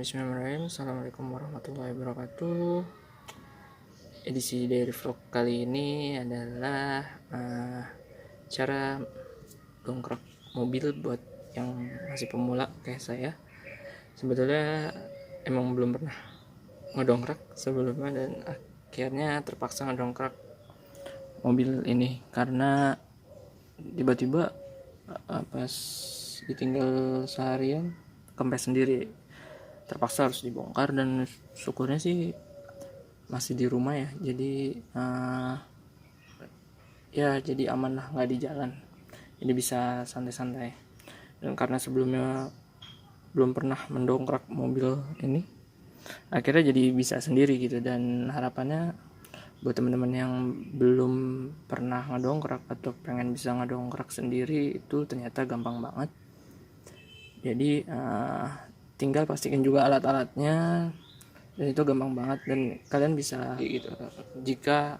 Bismillahirrahmanirrahim. Assalamualaikum warahmatullahi wabarakatuh. Edisi dari vlog kali ini adalah cara dongkrak mobil buat yang masih pemula kayak saya. Sebetulnya emang belum pernah ngedongkrak sebelumnya dan akhirnya terpaksa ngedongkrak mobil ini karena tiba-tiba pas ditinggal seharian kempes sendiri, terpaksa harus dibongkar. Dan syukurnya sih masih di rumah ya, jadi jadi aman lah, nggak di jalan, jadi bisa santai-santai. Dan karena sebelumnya belum pernah mendongkrak mobil ini, akhirnya jadi bisa sendiri gitu. Dan harapannya buat teman-teman yang belum pernah ngedongkrak atau pengen bisa ngedongkrak sendiri, itu ternyata gampang banget. Jadi tinggal pastikan juga alat-alatnya, dan itu gampang banget. Dan kalian bisa gitu jika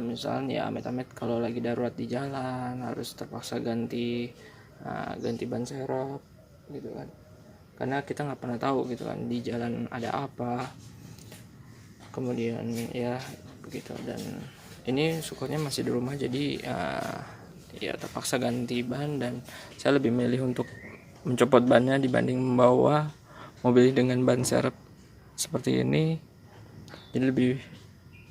misalnya ya amit-amit kalau lagi darurat di jalan harus terpaksa ganti ban serep gitu kan, karena kita nggak pernah tahu gitu kan di jalan ada apa, kemudian ya begitu. Dan ini syukurnya masih di rumah, jadi ya terpaksa ganti ban. Dan saya lebih milih untuk mencopot bannya dibanding membawa mobil dengan ban serep seperti ini. Jadi lebih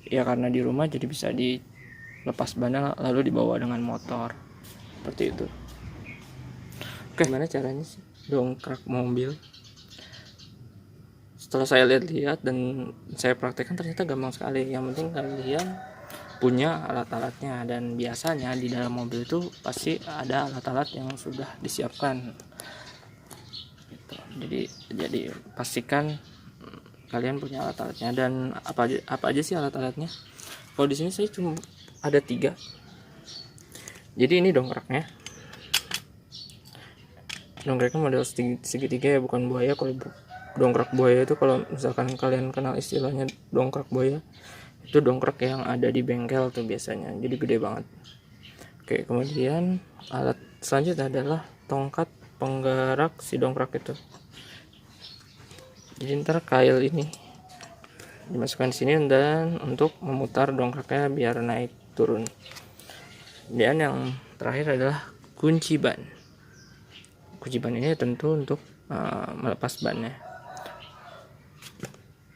ya, karena di rumah jadi bisa dilepas bannya lalu dibawa dengan motor seperti itu. Oke, gimana caranya sih dongkrak mobil? Setelah saya lihat-lihat dan saya praktekkan, ternyata gampang sekali. Yang penting kalian punya alat-alatnya, dan biasanya di dalam mobil itu pasti ada alat-alat yang sudah disiapkan gitu. Jadi pastikan kalian punya alat-alatnya. Dan apa aja sih alat-alatnya? Kalau di sini saya cuma ada 3. Jadi ini dongkraknya model segitiga ya, bukan buaya. Kalau dongkrak buaya itu, kalau misalkan kalian kenal istilahnya dongkrak buaya, itu dongkrak yang ada di bengkel tuh biasanya, jadi gede banget. Oke, kemudian alat selanjutnya adalah tongkat penggerak si dongkrak itu. Jadi ntar kail ini dimasukkan di sini dan untuk memutar dongkraknya biar naik turun. Dan yang terakhir adalah kunci ban. Kunci ban ini tentu untuk melepas bannya.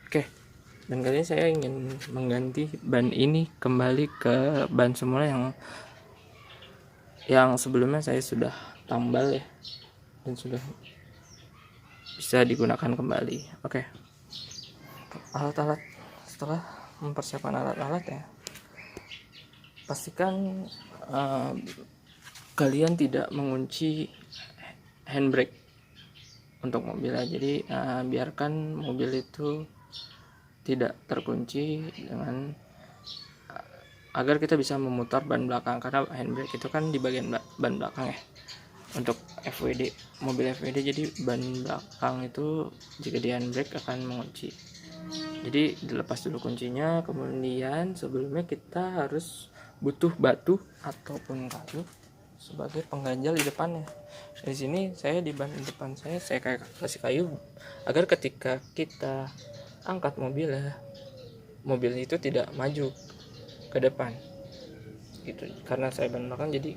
Oke, dan kali ini saya ingin mengganti ban ini kembali ke ban semula yang sebelumnya saya sudah tambal ya, dan sudah bisa digunakan kembali. Oke, alat-alat. Setelah mempersiapkan alat-alat ya, pastikan kalian tidak mengunci handbrake untuk mobilnya. Jadi biarkan mobil itu tidak terkunci dengan agar kita bisa memutar ban belakang, karena handbrake itu kan di bagian ban belakang ya untuk FWD, mobil FWD. Jadi ban belakang itu jika di handbrake akan mengunci, jadi dilepas dulu kuncinya. Kemudian sebelumnya kita harus butuh batu ataupun kayu sebagai pengganjal di depannya. Di sini saya di ban depan saya kasih kayu agar ketika kita angkat mobil itu tidak maju ke depan gitu. Karena saya ban belakang, jadi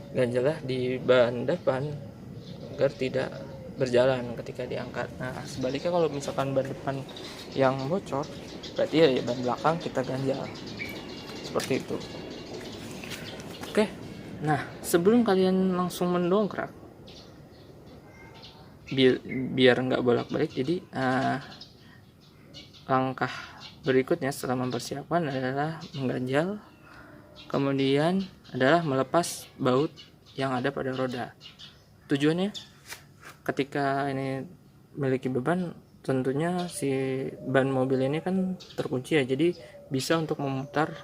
ganjalah di ban depan agar tidak berjalan ketika diangkat. Nah, sebaliknya kalau misalkan ban depan yang bocor, berarti ya ban belakang kita ganjal seperti itu. Oke, nah sebelum kalian langsung mendongkrak, biar nggak bolak-balik, jadi langkah berikutnya setelah mempersiapkan adalah mengganjal, kemudian adalah melepas baut yang ada pada roda. Tujuannya ketika ini memiliki beban, tentunya si ban mobil ini kan terkunci ya, jadi bisa untuk memutar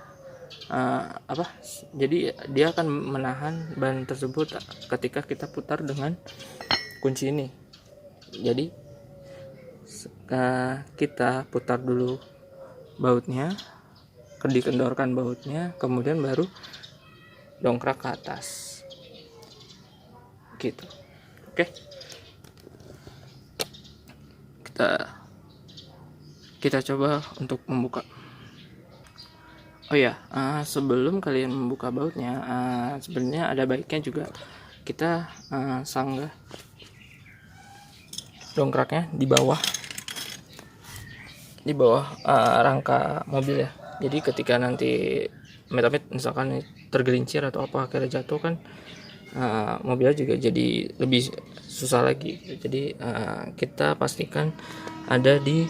jadi dia akan menahan ban tersebut ketika kita putar dengan kunci ini. Jadi kita putar dulu bautnya, dikendorkan bautnya, kemudian baru dongkrak ke atas gitu. Oke, kita coba untuk membuka. Oh ya, sebelum kalian membuka bautnya, sebenarnya ada baiknya juga kita sanggah dongkraknya di bawah rangka mobil ya. Jadi ketika nanti amit-amit misalkan tergelincir atau apa akhirnya jatuh kan, mobilnya juga jadi lebih susah lagi. Jadi kita pastikan ada di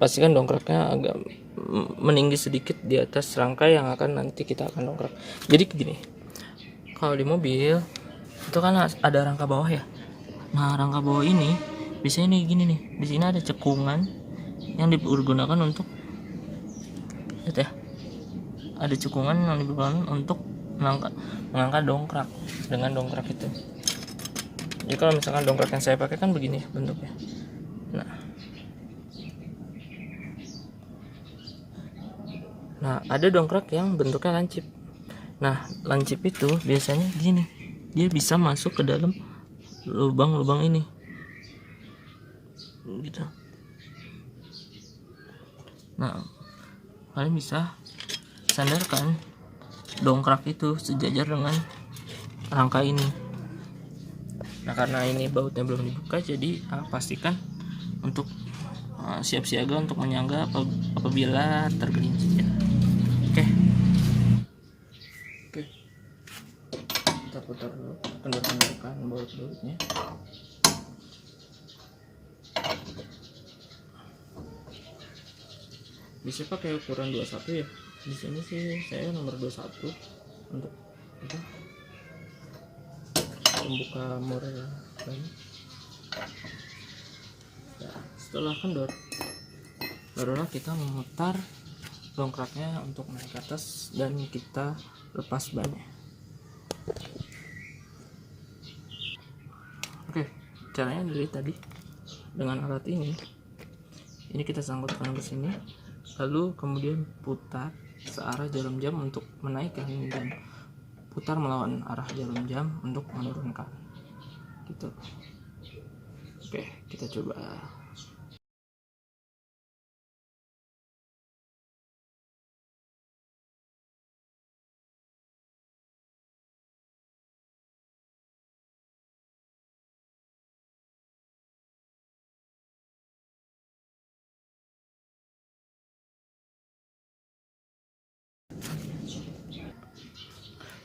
pastikan dongkraknya agak meninggi sedikit di atas rangka yang akan nanti kita akan dongkrak. Jadi gini, kalau di mobil itu kan ada rangka bawah ya. Nah, rangka bawah ini biasanya nih gini nih, di sini ada cekungan yang digunakan untuk, lihat ya, ada cekungan yang digunakan untuk mengangkat dongkrak dengan dongkrak itu. Jadi kalau misalkan dongkrak yang saya pakai kan begini bentuknya. Nah, ada dongkrak yang bentuknya lancip. Nah, lancip itu biasanya gini, dia bisa masuk ke dalam lubang-lubang ini, gitu. Nah, kalian bisa sandarkan dongkrak itu sejajar dengan rangka ini. Nah, karena ini bautnya belum dibuka, jadi pastikan untuk siap siaga untuk menyangga apabila tergelincir. Oke, kita putar dulu, kendor-kendorkan baut-bautnya. Bisa pakai ukuran 21 ya. Di sini sih saya nomor 21 untuk apa? Membuka mur ban. Nah, setelah kendor, barulah kita memutar dongkraknya untuk naik ke atas dan kita lepas bannya. Oke, caranya dari tadi dengan alat ini kita sangkutkan ke sini, lalu kemudian putar searah jarum jam untuk menaikkan dan putar melawan arah jarum jam untuk menurunkan, gitu. Oke, kita coba.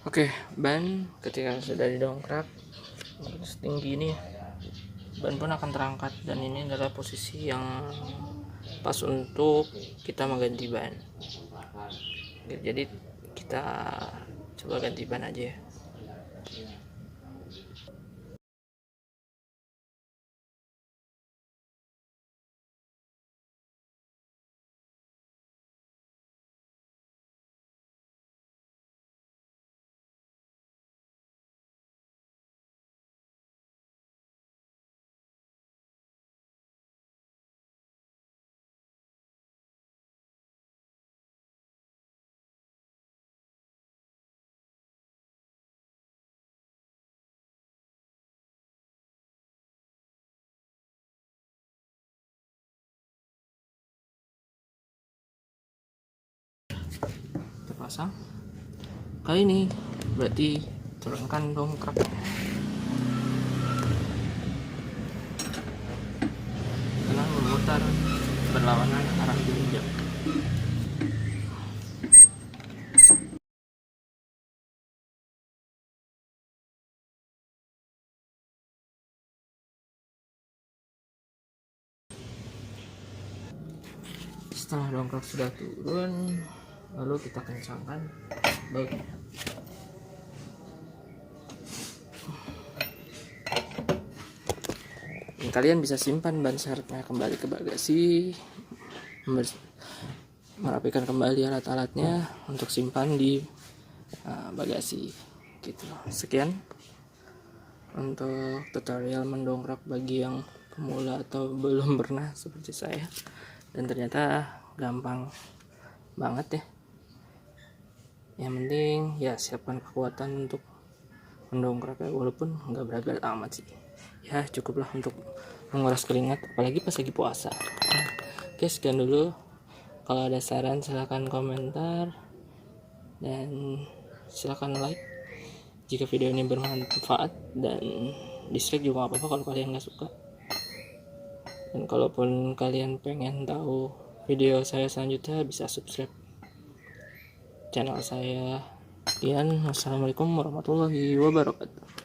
Oke, ban ketika sudah didongkrak setinggi ini, ban pun akan terangkat, dan ini adalah posisi yang pas untuk kita mengganti ban. Jadi kita coba ganti ban aja ya. Terpasang. Kali ini berarti turunkan dongkrak dengan memutar berlawanan arah jarum jam. Setelah dongkrak sudah turun, lalu kita kencangkan bautnya. Kalian bisa simpan ban serepnya kembali ke bagasi, merapikan kembali alat-alatnya untuk simpan di bagasi, gitu. Sekian untuk tutorial mendongkrak bagi yang pemula atau belum pernah seperti saya, dan ternyata gampang banget ya. Yang penting ya siapkan kekuatan untuk mendongkrak ya, walaupun nggak berat-berat amat sih ya, cukuplah untuk menguras keringat apalagi pas lagi puasa. Oke, sekian dulu. Kalau ada saran silahkan komentar dan silahkan like jika video ini bermanfaat, dan dislike juga gak apa-apa kalau kalian gak suka. Dan kalaupun kalian pengen tahu video saya selanjutnya bisa subscribe channel saya. Sekian, wassalamualaikum warahmatullahi wabarakatuh.